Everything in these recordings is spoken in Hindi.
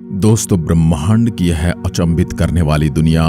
दोस्तों, ब्रह्मांड की यह अचंभित करने वाली दुनिया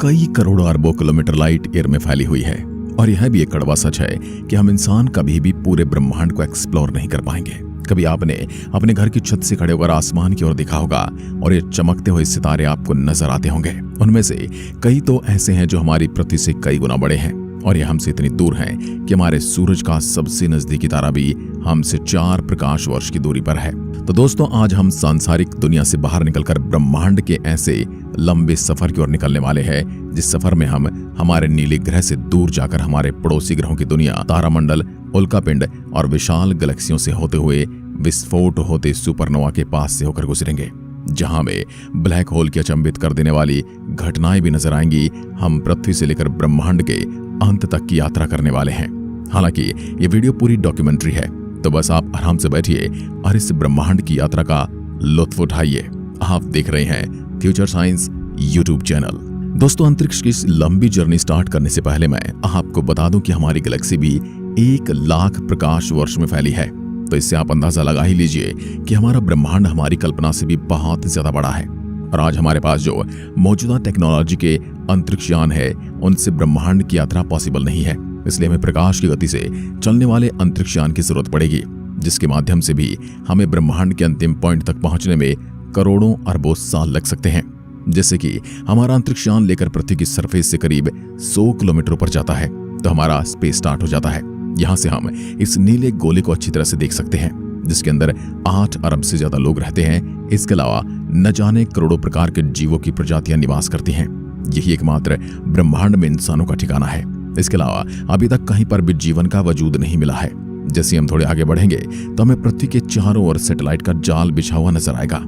कई करोड़ों अरबों किलोमीटर लाइट ईयर में फैली हुई है। और यह भी एक कड़वा सच है कि हम इंसान कभी भी पूरे ब्रह्मांड को एक्सप्लोर नहीं कर पाएंगे। कभी आपने अपने घर की छत से खड़े होकर आसमान की ओर देखा होगा और ये चमकते हुए सितारे आपको नजर आते होंगे। उनमें से कई तो ऐसे हैं जो हमारी पृथ्वी से कई गुना बड़े हैं और ये हमसे इतनी दूर हैं कि हमारे सूरज का सबसे नजदीकी तारा भी हमसे 4 प्रकाश वर्ष की दूरी पर है। तो दोस्तों, आज हम सांसारिक दुनिया से बाहर निकलकर ब्रह्मांड के ऐसे लंबे सफर की ओर निकलने वाले हैं जिस सफर में हम हमारे नीले ग्रह से दूर जाकर हमारे पड़ोसी ग्रहों की दुनिया, तारामंडल, उल्कापिंड और विशाल गैलेक्सियों से होते हुए विस्फोट होते सुपरनोवा के पास से होकर गुजरेंगे, जहां में ब्लैक होल की अचंभित कर देने वाली घटनाएं भी नजर आएंगी। हम पृथ्वी से लेकर ब्रह्मांड के अंत तक की यात्रा करने वाले हैं। हालांकि ये वीडियो पूरी डॉक्यूमेंट्री है, तो बस आप आराम से बैठिए और इस ब्रह्मांड की यात्रा का लुत्फ उठाइए। आप देख रहे हैं फ्यूचर साइंस यूट्यूब चैनल। दोस्तों, अंतरिक्ष की इस लंबी जर्नी स्टार्ट करने से पहले मैं आपको बता दूं कि हमारी गैलेक्सी भी 1 लाख प्रकाश वर्ष में फैली है। तो इससे आप अंदाजा लगा ही लीजिए कि हमारा ब्रह्मांड हमारी कल्पना से भी बहुत ज्यादा बड़ा है। और आज हमारे पास जो मौजूदा टेक्नोलॉजी के अंतरिक्ष यान है, उनसे ब्रह्मांड की यात्रा पॉसिबल नहीं है। इसलिए हमें प्रकाश की गति से चलने वाले अंतरिक्ष यान की जरूरत पड़ेगी, जिसके माध्यम से भी हमें ब्रह्मांड के अंतिम पॉइंट तक पहुंचने में करोड़ों अरबों साल लग सकते हैं। जैसे कि हमारा अंतरिक्ष यान लेकर पृथ्वी की सरफेस से करीब 100 किलोमीटर ऊपर जाता है तो हमारा स्पेस स्टार्ट हो जाता है। यहाँ से हम इस नीले गोले को अच्छी तरह से देख सकते हैं, जिसके अंदर 8 अरब से ज्यादा लोग रहते हैं। इसके अलावा न जाने करोड़ों प्रकार के जीवों की प्रजातियां निवास करती हैं। यही एकमात्र ब्रह्मांड में इंसानों का ठिकाना है। इसके अलावा अभी तक कहीं पर भी जीवन का वजूद नहीं मिला है। जैसे हम थोड़े आगे बढ़ेंगे तो हमें पृथ्वी के चारों ओर सैटेलाइट का जाल बिछा हुआ नजर आएगा।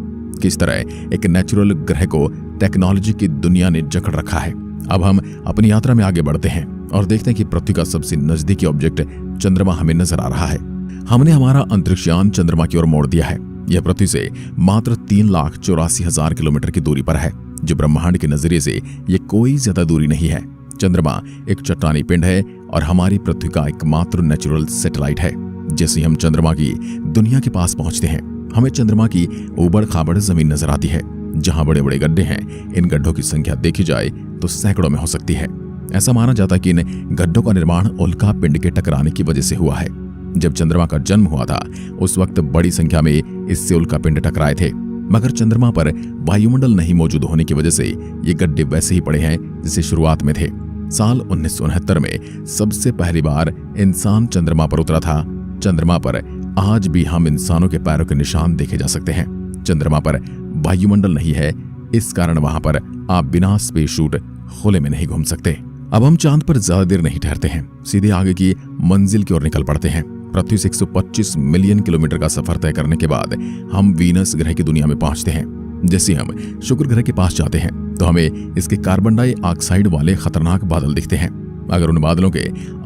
किस तरह एक नेचुरल ग्रह को टेक्नोलॉजी की दुनिया ने जकड़ रखा है। अब हम अपनी यात्रा में आगे बढ़ते हैं और देखते हैं कि पृथ्वी का सबसे नजदीकी ऑब्जेक्ट चंद्रमा हमें नजर आ रहा है। हमने हमारा अंतरिक्ष यान चंद्रमा की ओर मोड़ दिया है। यह पृथ्वी से मात्र 3,84,000 किलोमीटर की दूरी पर है, जो ब्रह्मांड के नजरिए से ये कोई ज्यादा दूरी नहीं है। चंद्रमा एक चट्टानी पिंड है और हमारी पृथ्वी का एकमात्र नेचुरल सैटेलाइट है। जैसे हम चंद्रमा की दुनिया के पास पहुंचते हैं, हमें चंद्रमा की उबड़ खाबड़ जमीन नजर आती है, जहां बड़े बड़े गड्ढे हैं। इन गड्ढों की संख्या देखी जाए तो सैकड़ों में हो सकती है। ऐसा माना जाता है कि इन गड्ढों का निर्माण उल्का पिंड के टकराने की वजह से हुआ है। जब चंद्रमा का जन्म हुआ था, उस वक्त बड़ी संख्या में इससे उल्का पिंड टकराए थे, मगर चंद्रमा पर वायुमंडल नहीं मौजूद होने की वजह से ये गड्ढे वैसे ही पड़े हैं जैसे शुरुआत में थे। साल 1969 में सबसे पहली बार इंसान चंद्रमा पर उतरा था। चंद्रमा पर आज भी हम इंसानों के पैरों के निशान देखे जा सकते हैं। चंद्रमा पर वायुमंडल नहीं है, इस कारण वहां पर आप बिना स्पेस शूट खुले में नहीं घूम सकते। अब हम चांद पर ज्यादा देर नहीं ठहरते हैं, सीधे आगे की मंजिल की ओर निकल पड़ते हैं। पृथ्वी से 125 मिलियन किलोमीटर का सफर तय करने के बाद हम वीनस ग्रह की दुनिया में पहुंचते हैं। जैसे हम शुक्र ग्रह के पास जाते हैं तो हमें इसके कार्बन डाइऑक्साइड वाले खतरनाक बादल दिखते हैं। अगर उन बादलों के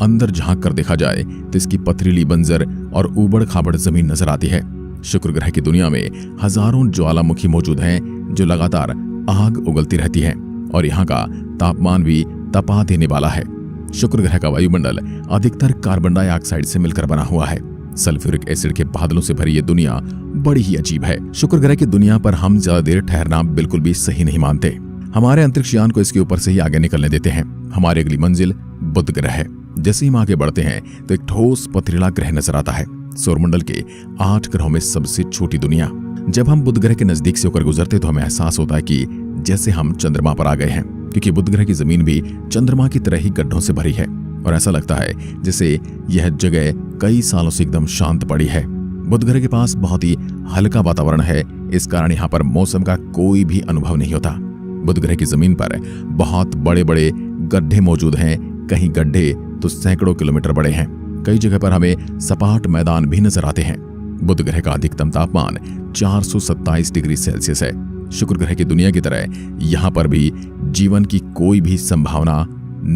अंदर झांक कर देखा जाए तो इसकी पथरीली बंजर और ऊबड़ खाबड़ जमीन नजर आती है। शुक्र ग्रह की दुनिया में हजारों ज्वालामुखी मौजूद हैं जो लगातार आग उगलती रहती है और यहाँ का तापमान भी तपा देने वाला है। शुक्र ग्रह का वायुमंडल अधिकतर कार्बन डाइऑक्साइड से मिलकर बना हुआ है। सल्फ्यूरिक एसिड के बादलों से भरी ये दुनिया बड़ी ही अजीब है। शुक्र ग्रह की दुनिया पर हम ज्यादा देर ठहरना बिल्कुल भी सही नहीं मानते। हमारे अंतरिक्ष यान को इसके ऊपर से ही आगे निकलने देते हैं। हमारी अगली मंजिल बुध ग्रह है। जैसे ही हम आगे बढ़ते हैं तो एक ठोस पथरीला ग्रह नजर आता है, सौरमंडल के 8 ग्रहों में सबसे छोटी दुनिया। जब हम बुध ग्रह के नजदीक से होकर गुजरते तो हमें एहसास होता है कि जैसे हम चंद्रमा पर आ गए हैं, क्योंकि बुध ग्रह की जमीन भी चंद्रमा की तरह ही गड्ढों से भरी है और ऐसा लगता है जैसे यह जगह कई सालों से एकदम शांत पड़ी है। बुध ग्रह के पास बहुत ही हल्का वातावरण है, इस कारण यहाँ पर मौसम का कोई भी अनुभव नहीं होता। बुध ग्रह की जमीन पर बहुत बड़े बड़े गड्ढे मौजूद हैं, कहीं गड्ढे तो सैकड़ों किलोमीटर बड़े हैं। कई जगह पर हमें सपाट मैदान भी नजर आते हैं। बुध ग्रह का अधिकतम तापमान 427 डिग्री सेल्सियस है। शुक्र ग्रह की दुनिया की तरह यहाँ पर भी जीवन की कोई भी संभावना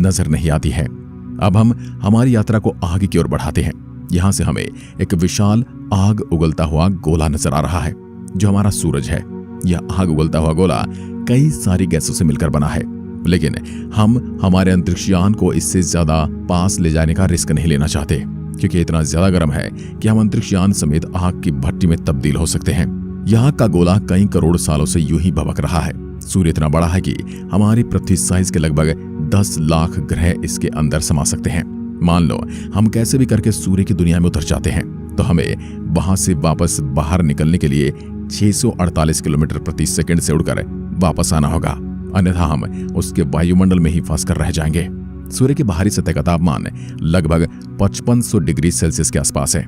नजर नहीं आती है। अब हम हमारी यात्रा को आगे की ओर बढ़ाते हैं। यहाँ से हमें एक विशाल आग उगलता हुआ गोला नजर आ रहा है, जो हमारा सूरज है। यह आग उगलता हुआ गोला कई सारी गैसों से मिलकर बना है, लेकिन हम हमारे अंतरिक्ष यान को इससे ज्यादा पास ले जाने का रिस्क नहीं लेना चाहते, क्योंकि इतना ज्यादा गर्म है कि हम अंतरिक्ष यान समेत आग की भट्टी में तब्दील हो सकते हैं। यहाँ का गोला कई करोड़ सालों से यूं ही भभक रहा है। सूर्य इतना बड़ा है कि हमारी पृथ्वी साइज के लगभग 10 लाख ग्रह इसके अंदर समा सकते हैं। मान लो हम कैसे भी करके सूर्य की दुनिया में उतर जाते हैं तो हमें वहां से वापस बाहर निकलने के लिए 648 किलोमीटर प्रति सेकंड से उड़कर वापस आना होगा, अन्यथा हम उसके वायुमंडल में ही फंस कर रह जाएंगे। सूर्य की बाहरी सतह का तापमान लगभग 5500 डिग्री सेल्सियस के आसपास है।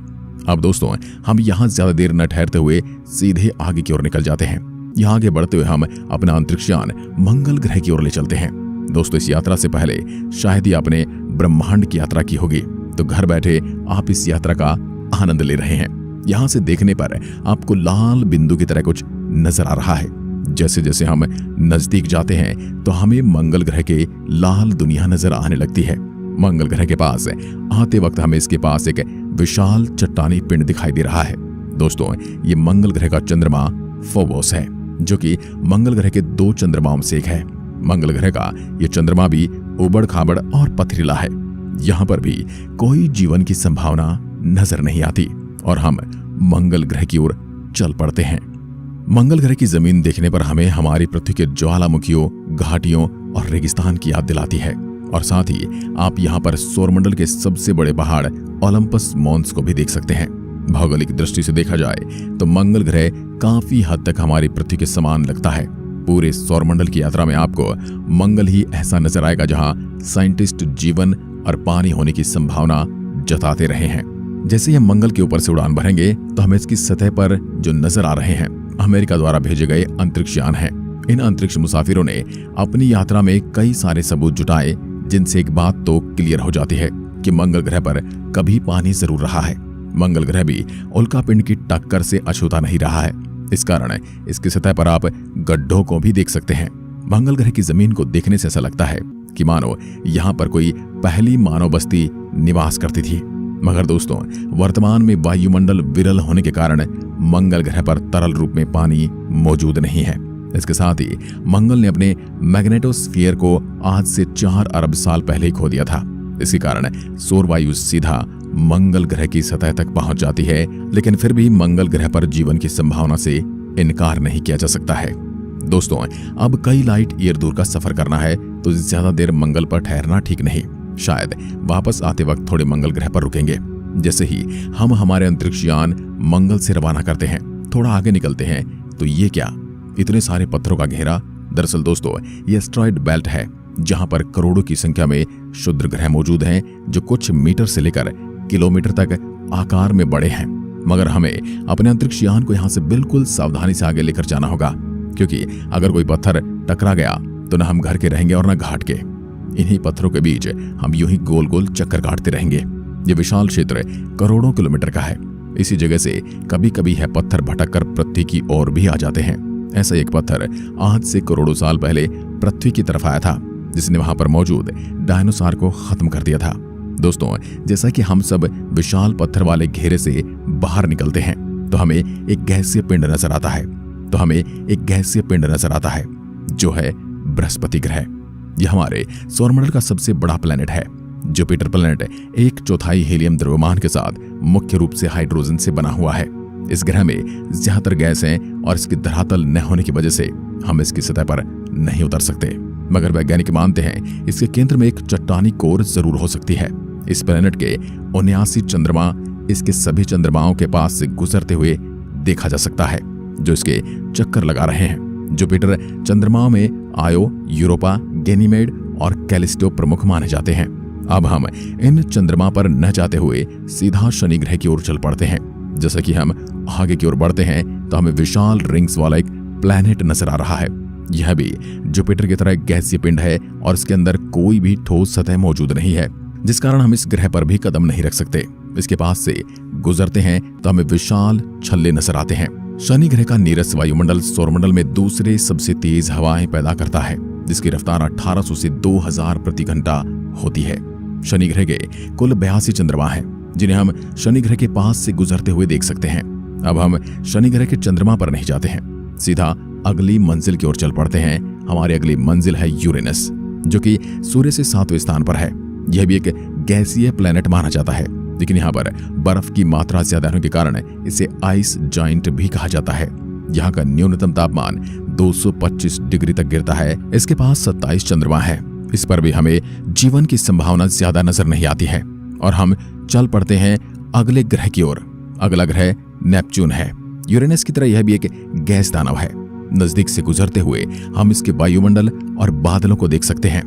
अब दोस्तों हम यहाँ ज्यादा देर न ठहरते हुए सीधे आगे की ओर निकल जाते हैं। यहाँ आगे बढ़ते हुए हम अपना अंतरिक्ष यान मंगल ग्रह की ओर ले चलते हैं। दोस्तों इस यात्रा से पहले शायद ही आपने ब्रह्मांड की यात्रा की होगी, तो घर बैठे आप इस यात्रा का आनंद ले रहे हैं। यहाँ से देखने पर आपको लाल बिंदु की तरह कुछ नजर आ रहा है। जैसे जैसे हम नजदीक जाते हैं तो हमें मंगल ग्रह के लाल दुनिया नजर आने लगती है। मंगल ग्रह के पास आते वक्त हमें इसके पास एक विशाल चट्टानी पिंड दिखाई दे रहा है। दोस्तों ये मंगल ग्रह का चंद्रमा फोबोस है, जो कि मंगल ग्रह के 2 चंद्रमाओं से एक है। मंगल ग्रह का ये चंद्रमा भी उबड़ खाबड़ और पथरीला है। यहाँ पर भी कोई जीवन की संभावना नजर नहीं आती और हम मंगल ग्रह की ओर चल पड़ते हैं। मंगल ग्रह की जमीन देखने पर हमें हमारी पृथ्वी के ज्वालामुखियों, घाटियों और रेगिस्तान की याद दिलाती है। और साथ ही आप यहाँ पर सौरमंडल के सबसे बड़े पहाड़ ओलंपस मॉन्स को भी देख सकते हैं। भौगोलिक दृष्टि से देखा जाए तो मंगल ग्रह काफी हद तक हमारी पृथ्वी के समान लगता है। पूरे सौरमंडल की यात्रा में आपको मंगल ही ऐसा नजर आएगा जहां साइंटिस्ट जीवन और पानी होने की संभावना जताते रहे हैं। जैसे हम मंगल के ऊपर से उड़ान भरेंगे तो हमें इसकी सतह पर जो नजर आ रहे हैं अमेरिका द्वारा भेजे गए अंतरिक्ष यान हैं। इन अंतरिक्ष मुसाफिरों ने अपनी यात्रा में कई सारे सबूत जुटाए, जिनसे एक बात तो क्लियर हो जाती है कि मंगल ग्रह पर कभी पानी जरूर रहा है। मंगल ग्रह भी उल्कापिंड की टक्कर से अछूता नहीं रहा है। इस कारण इसकी सतह पर आप गड्ढों को भी देख सकते हैं। मंगल ग्रह की जमीन को देखने से ऐसा लगता है कि मानो यहाँ पर कोई पहली मानव बस्ती निवास करती थी। मगर दोस्तों वर्तमान में वायुमंडल विरल होने के कारण मंगल ग्रह पर तरल रूप में पानी मौजूद नहीं है। इसके साथ ही मंगल ने अपने मैग्नेटोस्फीयर को आज से 4 अरब साल पहले ही खो दिया था। इसी कारण सौर वायु सीधा मंगल ग्रह की सतह तक पहुंच जाती है, लेकिन फिर भी मंगल ग्रह पर जीवन की संभावना से इनकार नहीं किया जा सकता है। दोस्तों अब कई लाइट ईयर दूर का सफर करना है तो ज्यादा देर मंगल पर ठहरना ठीक नहीं। शायद वापस आते वक्त थोड़े मंगल ग्रह पर रुकेंगे। जैसे ही हम हमारे अंतरिक्ष यान मंगल से रवाना करते हैं, थोड़ा आगे निकलते हैं तो ये क्या, इतने सारे पत्थरों का घेरा। दरअसल दोस्तों ये एस्टेरॉयड बेल्ट है, जहां पर करोड़ों की संख्या में क्षुद्र ग्रह मौजूद हैं, जो कुछ मीटर से लेकर किलोमीटर तक आकार में बड़े हैं। मगर हमें अपने अंतरिक्ष यान को यहाँ से बिल्कुल सावधानी से आगे लेकर जाना होगा, क्योंकि अगर कोई पत्थर टकरा गया तो न हम घर के रहेंगे और न घाट के। इन्हीं पत्थरों के बीच हम यूं ही गोल गोल चक्कर काटते रहेंगे। ये विशाल क्षेत्र करोड़ों किलोमीटर का है। इसी जगह से कभी कभी है पत्थर भटक कर पृथ्वी की ओर भी आ जाते हैं। ऐसा एक पत्थर आज से करोड़ों साल पहले पृथ्वी की तरफ आया था, जिसने वहां पर मौजूद डायनासोर को खत्म कर दिया था। दोस्तों जैसा कि हम सब विशाल पत्थर वाले घेरे से बाहर निकलते हैं तो हमें एक गैसीय पिंड नजर आता है, जो है बृहस्पति ग्रह। यह हमारे सौरमंडल का सबसे बड़ा प्लैनेट है। जुपिटर प्लैनेट 1/4 हीलियम द्रव्यमान के साथ मुख्य रूप से हाइड्रोजन से बना हुआ है। इस ग्रह में ज्यादातर गैस है और इसके धरातल न होने की वजह से हम इसकी सतह पर नहीं उतर सकते। मगर वैज्ञानिक मानते हैं इसके केंद्र में एक चट्टानी कोर जरूर हो सकती है। इस प्लैनेट के 79 चंद्रमा इसके सभी चंद्रमाओं के पास से गुजरते हुए देखा जा सकता है, जो इसके चक्कर लगा रहे हैं। जुपिटर चंद्रमाओं में आयो, यूरोपा, गैनीमेड और कैलिस्टो प्रमुख माने जाते हैं। अब हम इन चंद्रमा पर न जाते हुए सीधा शनि ग्रह की ओर चल पड़ते हैं। जैसा कि हम आगे की ओर बढ़ते हैं तो हमें विशाल रिंग्स वाला एक प्लैनेट नजर आ रहा है। यह भी जुपिटर की तरह गैसीय पिंड है और इसके अंदर कोई भी ठोस सतह मौजूद नहीं है, जिस कारण हम इस ग्रह पर भी कदम नहीं रख सकते। इसके पास से गुजरते हैं तो हमें विशाल छल्ले नजर आते हैं। शनि ग्रह का नीरस वायुमंडल सौरमंडल में दूसरे सबसे तेज हवाएं पैदा करता है, जिसकी रफ्तार 1800 से 2000 प्रति घंटा होती है। शनि ग्रह के कुल 82 चंद्रमा हैं, जिन्हें हम शनि ग्रह के पास से गुजरते हुए देख सकते हैं। अब हम शनि ग्रह के चंद्रमा पर नहीं जाते हैं, सीधा अगली मंजिल की ओर चल पड़ते हैं। हमारी अगली मंजिल है यूरेनस, जो कि सूर्य से 7वें स्थान पर है। यह भी एक गैसीय प्लैनेट माना जाता है, लेकिन यहाँ पर बर्फ की मात्रा ज्यादा होने के कारण इसे आइस जाइंट भी कहा जाता है। यहाँ का न्यूनतम तापमान 225 डिग्री तक गिरता है। इसके पास 27 चंद्रमा है। इस पर भी हमें जीवन की संभावना ज्यादा नजर नहीं आती है और हम चल पड़ते हैं अगले ग्रह की ओर। अगला ग्रह नेपच्यून है। यूरेनस की तरह यह भी एक गैस दानव है। नजदीक से गुजरते हुए हम इसके वायुमंडल और बादलों को देख सकते हैं।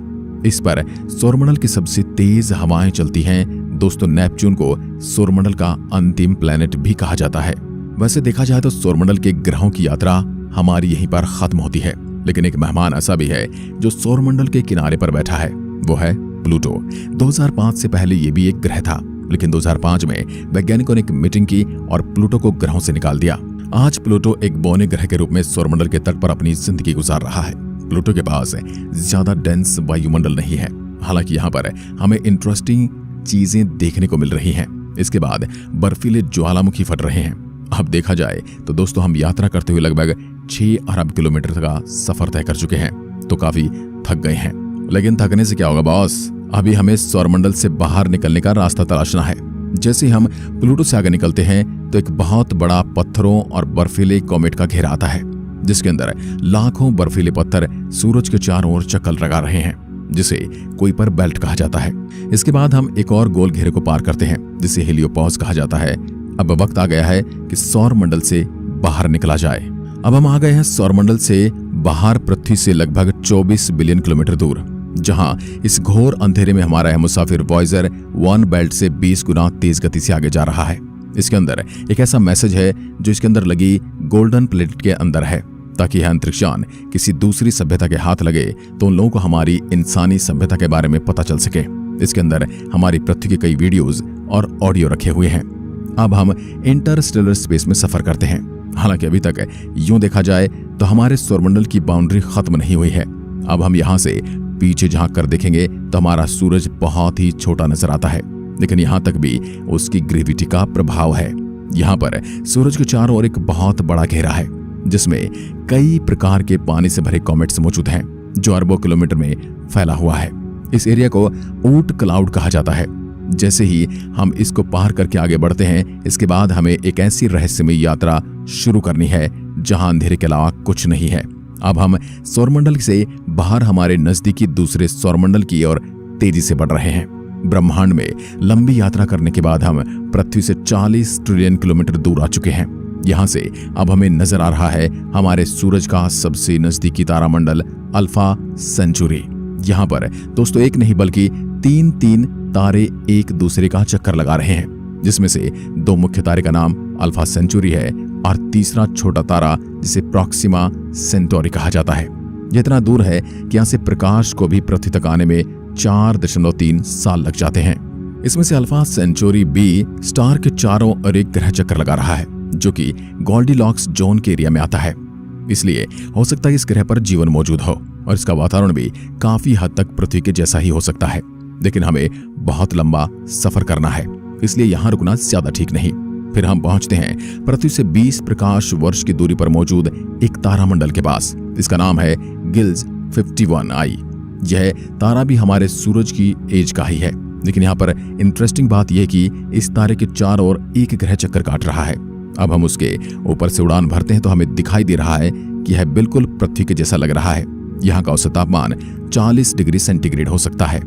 इस पर सौरमंडल की सबसे तेज हवाएं चलती हैं। दोस्तों, नेपच्यून को सौरमंडल का अंतिम प्लैनेट भी कहा जाता है। वैसे देखा जाए तो सौरमंडल के ग्रहों की यात्रा हमारी यहीं पर खत्म होती है, लेकिन एक मेहमान ऐसा भी है जो सौरमंडल के किनारे पर बैठा है, वो है प्लूटो। 2005 से पहले ये भी एक ग्रह था, लेकिन 2005 में वैज्ञानिकों ने एक मीटिंग की और प्लूटो को ग्रहों से निकाल दिया। आज प्लूटो एक बौने ग्रह के रूप में सौरमंडल के तट पर अपनी जिंदगी गुजार रहा है। प्लूटो के पास ज्यादा डेंस वायुमंडल नहीं है, हालांकि यहाँ पर हमें इंटरेस्टिंग चीजें देखने को मिल रही हैं। इसके बाद बर्फीले ज्वालामुखी फट रहे हैं। अब देखा जाए तो दोस्तों, हम यात्रा करते हुए लगभग 6 अरब किलोमीटर का सफर तय कर चुके हैं, तो काफी थक गए हैं। लेकिन थकने से क्या होगा बॉस, अभी हमें सौरमंडल से बाहर निकलने का रास्ता तलाशना है। जैसे हम प्लूटो से आगे निकलते हैं तो एक बहुत बड़ा पत्थरों और बर्फीले कॉमेट का घेरा आता है, जिसके अंदर लाखों बर्फीले पत्थर सूरज के चारों ओर चक्कर लगा रहे हैं, जिसे कुइपर बेल्ट कहा जाता है। इसके बाद हम एक और गोल घेरे को पार करते हैं, जिसे हेलियोपॉज कहा जाता है। अब वक्त आ गया है कि सौरमंडल से बाहर निकला जाए। अब हम आ गए हैं सौरमंडल से बाहर, पृथ्वी से लगभग 24 बिलियन किलोमीटर दूर, जहां इस घोर अंधेरे में हमारा मुसाफिर वॉयेजर 1 बेल्ट से 20 गुना तेज गति से आगे जा रहा है। इसके अंदर एक ऐसा मैसेज है जो इसके अंदर लगी गोल्डन प्लेट के अंदर है, ताकि यह अंतरिक्षयान किसी दूसरी सभ्यता के हाथ लगे तो उन लोगों को हमारी इंसानी सभ्यता के बारे में पता चल सके। इसके अंदर हमारी पृथ्वी के कई वीडियोज और ऑडियो रखे हुए हैं। अब हम इंटरस्टेलर स्पेस में सफर करते हैं। हालांकि अभी तक यूं देखा जाए तो हमारे सौरमंडल की बाउंड्री खत्म नहीं हुई है। अब हम यहाँ से पीछे झांक कर देखेंगे तो हमारा सूरज बहुत ही छोटा नजर आता है, लेकिन यहाँ तक भी उसकी ग्रेविटी का प्रभाव है। यहाँ पर सूरज के चारों ओर एक बहुत बड़ा घेरा है, जिसमें कई प्रकार के पानी से भरे कॉमेट्स मौजूद हैं, जो अरबों किलोमीटर में फैला हुआ है। इस एरिया को ऊट क्लाउड कहा जाता है। जैसे ही हम इसको पार करके आगे बढ़ते हैं, इसके बाद हमें एक ऐसी रहस्यमय यात्रा शुरू करनी है जहां अंधेरे के अलावा कुछ नहीं है। अब हम सौरमंडल से बाहर हमारे नजदीकी दूसरे सौरमंडल की ओर तेजी से बढ़ रहे हैं। ब्रह्मांड में लंबी यात्रा करने के बाद हम पृथ्वी से 40 ट्रिलियन किलोमीटर दूर आ चुके हैं। यहाँ से अब हमें नजर आ रहा है हमारे सूरज का सबसे नजदीकी तारामंडल अल्फा सेंचुरी। यहाँ पर दोस्तों एक नहीं बल्कि 3 तारे एक दूसरे का चक्कर लगा रहे हैं, जिसमें से 2 मुख्य तारे का नाम अल्फा सेंचुरी है और तीसरा छोटा तारा जिसे प्रॉक्सिमा सेंटोरी कहा जाता है। यह इतना दूर है कि यहाँ से प्रकाश को भी पृथ्वी तक आने में 4.3 साल लग जाते हैं। इसमें से अल्फा सेंचुरी बी स्टार के चारों ओर एक ग्रह चक्कर लगा रहा है, जो कि गोल्डीलॉक्स जोन के एरिया में आता है। इसलिए हो सकता है इस ग्रह पर जीवन मौजूद हो और इसका वातावरण भी काफी हद तक पृथ्वी के जैसा ही हो सकता है, लेकिन हमें बहुत लंबा सफर करना है, इसलिए यहाँ रुकना ज्यादा ठीक नहीं। फिर हम पहुंचते हैं पृथ्वी से 20 प्रकाश वर्ष की दूरी पर मौजूद एक तारामंडल के पास। इसका नाम है गिल्स 51i। यह तारा भी हमारे सूरज की एज का ही है, लेकिन यहाँ पर इंटरेस्टिंग बात यह कि इस तारे के चारों ओर एक ग्रह चक्कर काट रहा है। अब हम उसके ऊपर से उड़ान भरते हैं तो हमें दिखाई दे रहा है कि यह बिल्कुल पृथ्वी के जैसा लग रहा है। यहाँ का औसत तापमान 40 डिग्री सेंटीग्रेड हो सकता है।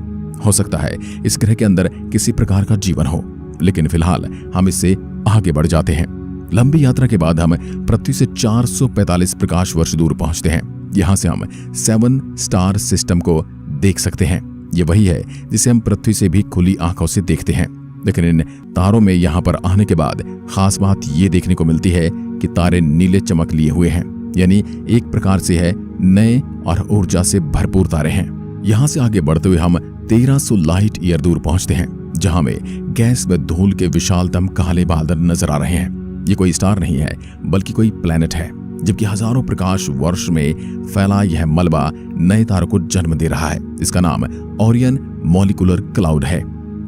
इस ग्रह के अंदर किसी प्रकार का जीवन हो, लेकिन फिलहाल हम इससे आगे बढ़ जाते हैं। लंबी यात्रा के बाद हम पृथ्वी से 445 प्रकाश वर्ष दूर पहुंचते हैं। यहाँ से हम 7 स्टार सिस्टम को देख सकते हैं। ये वही है जिसे हम पृथ्वी से भी खुली आंखों से देखते हैं, लेकिन इन तारों में यहाँ पर आने के बाद खास बात ये देखने को मिलती है कि तारे नीले चमक लिए हुए हैं, यानी एक प्रकार से है नए और ऊर्जा से भरपूर तारे हैं। यहाँ से आगे बढ़ते हुए हम 1300 लाइट ईयर दूर पहुंचते हैं, जहां में गैस व धूल के विशालतम काले बादल नजर आ रहे हैं। ये कोई स्टार नहीं है बल्कि कोई प्लेनेट है, जबकि हजारों प्रकाश वर्ष में फैला यह मलबा नए तारों को जन्म दे रहा है। इसका नाम ओरियन मॉलिक्यूलर क्लाउड है।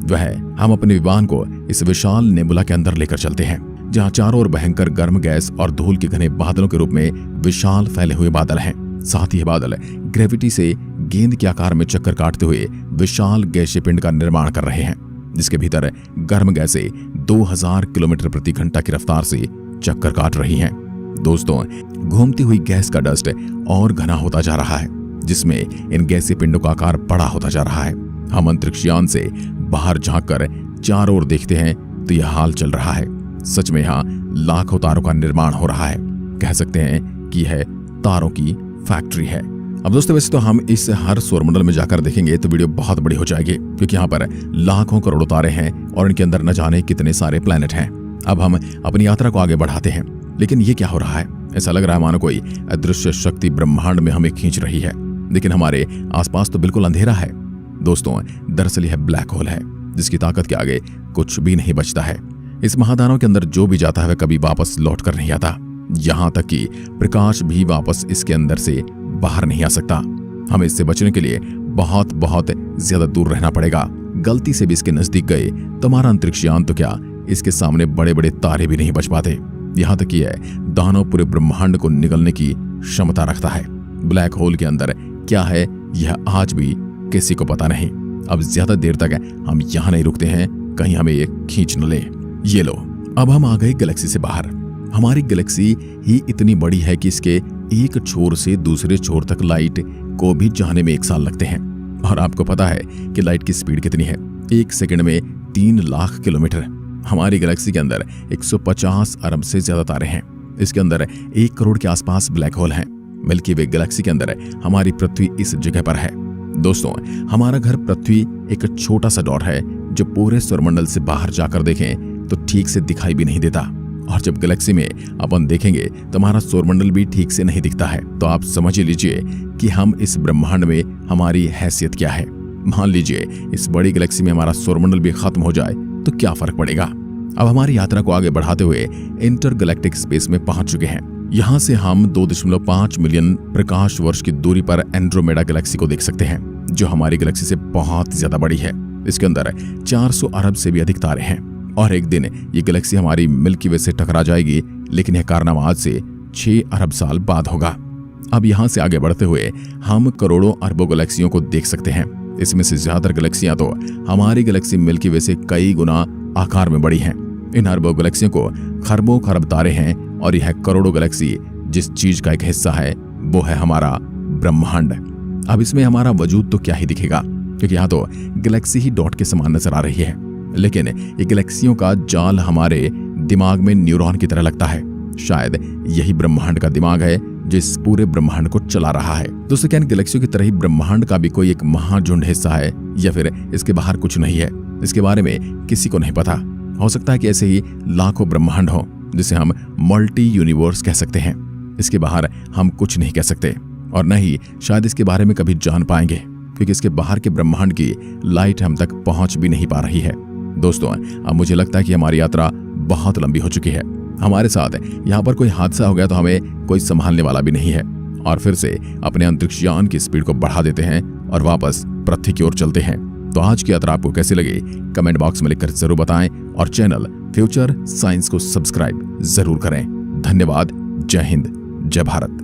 वह हम अपने विमान को इस विशाल नेबुला के अंदर लेकर चलते हैं, जहां चारों ओर भयंकर गर्म गैस और धूल के घने बादलों के रूप में विशाल फैले हुए बादल हैं। साथ ही बादल ग्रेविटी से गेंद के आकार में चक्कर काटते हुए विशाल गैसीय पिंड का निर्माण कर रहे हैं, जिसके भीतर गर्म गैसें 2000 किलोमीटर प्रति घंटा की रफ्तार से चक्कर काट रही हैं। दोस्तों, घूमती हुई गैस का डस्ट और घना होता जा रहा है, जिसमें इन गैसीय पिंडों का आकार बड़ा होता जा रहा है। हम अंतरिक्ष यान से बाहर झांककर चारों ओर देखते हैं तो यह हाल चल रहा है। सच में यहाँ लाखों तारों का निर्माण हो रहा है। कह सकते हैं कि यह तारों की फैक्ट्री है। अब दोस्तों, वैसे तो हम इस हर सौरमंडल में जाकर देखेंगे तो वीडियो बहुत बड़ी हो जाएगी, क्योंकि यहाँ पर लाखों करोड़ों तारे हैं और इनके अंदर न जाने कितने सारे प्लैनेट हैं। अब हम अपनी यात्रा को आगे बढ़ाते हैं, लेकिन ये क्या हो रहा है? ऐसा लग रहा है मानो कोई अदृश्य शक्ति ब्रह्मांड में हमें खींच रही है, लेकिन हमारे आसपास तो बिल्कुल अंधेरा है। दोस्तों, दरअसल यह ब्लैक होल है, जिसकी ताकत के आगे कुछ भी नहीं बचता है। इस महादानव के अंदर जो भी जाता है वह कभी वापस लौट कर नहीं आता। यहाँ तक कि प्रकाश भी वापस इसके अंदर से बाहर नहीं आ सकता। हमें इससे बचने के लिए बहुत बहुत ज्यादा दूर रहना पड़ेगा। गलती से भी इसके नजदीक गए तो हमारा अंतरिक्ष यान तो क्या, इसके सामने बड़े बड़े तारे भी नहीं बच पाते। यहाँ तक कि यह दानव पूरे ब्रह्मांड को निगलने की क्षमता रखता है। ब्लैक होल के अंदर क्या है यह आज भी किसी को पता नहीं। अब ज्यादा देर तक हम यहाँ नहीं रुकते हैं, कहीं हमें ये खींच न ले। ये लो, अब हम आ गए गैलेक्सी से बाहर। हमारी गैलेक्सी ही इतनी बड़ी है कि इसके एक छोर से दूसरे छोर तक लाइट को भी जाने में 1 साल लगते हैं। और आपको पता है कि लाइट की स्पीड कितनी है? 1 सेकंड में 3 लाख किलोमीटर। हमारी गैलेक्सी के अंदर 150 अरब से ज्यादा तारे हैं। इसके अंदर 1 करोड़ के आसपास ब्लैक होल हैं। मिल्की वे गैलेक्सी के अंदर हमारी पृथ्वी इस जगह पर है। दोस्तों, हमारा घर पृथ्वी एक छोटा सा डॉट है जो पूरे सौरमंडल से बाहर जाकर देखें तो ठीक से दिखाई भी नहीं देता। और जब गैलेक्सी में अपन देखेंगे तो हमारा सौरमंडल भी ठीक से नहीं दिखता है। तो आप समझ लीजिए कि हम इस ब्रह्मांड में हमारी हैसियत क्या है। मान लीजिए इस बड़ी गैलेक्सी में हमारा सौरमंडल भी खत्म हो जाए तो क्या फर्क पड़ेगा। अब हमारी यात्रा को आगे बढ़ाते हुए इंटरगैलेक्टिक स्पेस में पहुंच चुके हैं। यहाँ से हम 2.5 मिलियन प्रकाश वर्ष की दूरी पर एंड्रोमेडा गैलेक्सी को देख सकते हैं, जो हमारी गैलेक्सी से बहुत ज्यादा बड़ी है। इसके अंदर 400 अरब से भी अधिक तारे हैं और एक दिन ये गैलेक्सी हमारी मिल्की वे से टकरा जाएगी, लेकिन यह कारनामा आज से 6 अरब साल बाद होगा। अब यहाँ से आगे बढ़ते हुए हम करोड़ों अरबों गैलेक्सियों को देख सकते हैं। इसमें से ज्यादातर गैलेक्सियां तो हमारी गैलेक्सी मिल्की वे से कई गुना आकार में बड़ी हैं। इन अरबों गैलेक्सियों को खरबों खरब तारे हैं और यह करोड़ों गैलेक्सी जिस चीज का एक हिस्सा है वो है हमारा ब्रह्मांड। अब इसमें हमारा वजूद तो क्या ही दिखेगा, क्योंकि यहाँ तो गैलेक्सी ही डॉट के समान नजर आ रही है, लेकिन ये गैलेक्सियों का जाल हमारे दिमाग में न्यूरॉन की तरह लगता है। शायद यही ब्रह्मांड का दिमाग है जिस पूरे ब्रह्मांड को चला रहा है। दोस्तों, क्या इन गैलेक्सियों की तरह ही ब्रह्मांड का भी कोई एक महाझुंड हिस्सा है या फिर इसके बाहर कुछ नहीं है? इसके बारे में किसी को नहीं पता। हो सकता है कि ऐसे ही लाखों ब्रह्मांड हो जिसे हम मल्टी यूनिवर्स कह सकते हैं। इसके बाहर हम कुछ नहीं कह सकते और न ही शायद इसके बारे में कभी जान पाएंगे, क्योंकि इसके बाहर के ब्रह्मांड की लाइट हम तक पहुंच भी नहीं पा रही है। दोस्तों, अब मुझे लगता है कि हमारी यात्रा बहुत लंबी हो चुकी है। हमारे साथ यहाँ पर कोई हादसा हो गया तो हमें कोई संभालने वाला भी नहीं है और फिर से अपने अंतरिक्ष यान की स्पीड को बढ़ा देते हैं और वापस पृथ्वी की ओर चलते हैं। तो आज की यात्रा आपको कैसी लगी कमेंट बॉक्स में लिखकर जरूर बताएं और चैनल फ्यूचर साइंस को सब्सक्राइब जरूर करें। धन्यवाद। जय हिंद, जय भारत।